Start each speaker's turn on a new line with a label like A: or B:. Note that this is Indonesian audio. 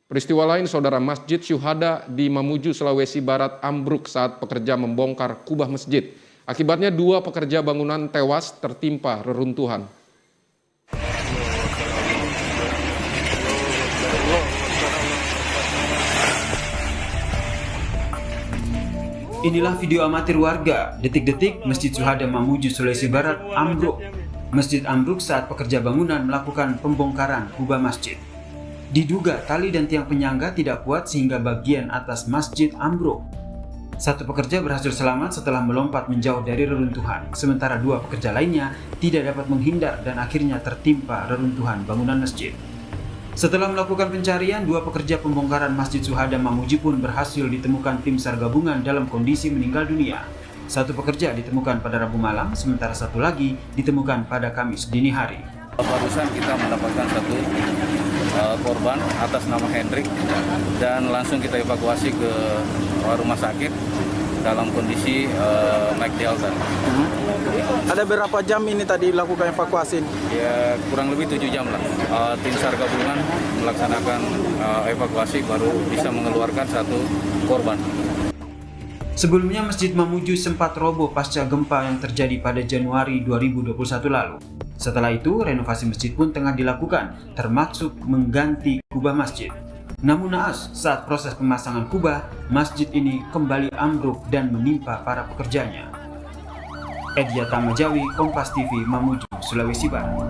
A: Peristiwa lain, saudara, Masjid Syuhada di Mamuju, Sulawesi Barat ambruk saat pekerja membongkar kubah masjid. Akibatnya 2 pekerja bangunan tewas tertimpa reruntuhan.
B: Inilah video amatir warga, detik-detik Masjid Syuhada Mamuju, Sulawesi Barat ambruk. Masjid ambruk saat pekerja bangunan melakukan pembongkaran kubah masjid. Diduga tali dan tiang penyangga tidak kuat sehingga bagian atas masjid ambruk. 1 pekerja berhasil selamat setelah melompat menjauh dari reruntuhan, sementara 2 pekerja lainnya tidak dapat menghindar dan akhirnya tertimpa reruntuhan bangunan masjid. Setelah melakukan pencarian, 2 pekerja pembongkaran Masjid Syuhada Mamuju pun berhasil ditemukan tim SAR gabungan dalam kondisi meninggal dunia. 1 pekerja ditemukan pada Rabu malam, sementara 1 lagi ditemukan pada Kamis dini hari.
C: Barusan kita mendapatkan 1 korban atas nama Hendrik dan langsung kita evakuasi ke rumah sakit dalam kondisi naik delta.
D: Ada berapa jam ini tadi lakukan evakuasi?
C: Ya kurang lebih 7 jam lah. Tim SAR gabungan melaksanakan evakuasi baru bisa mengeluarkan 1 korban.
B: Sebelumnya Masjid Mamuju sempat roboh pasca gempa yang terjadi pada Januari 2021 lalu. Setelah itu, renovasi masjid pun tengah dilakukan, termasuk mengganti kubah masjid. Namun naas, saat proses pemasangan kubah, masjid ini kembali ambruk dan menimpa para pekerjanya. Edya Tamajawi, Kompas TV, Mamuju, Sulawesi Barat.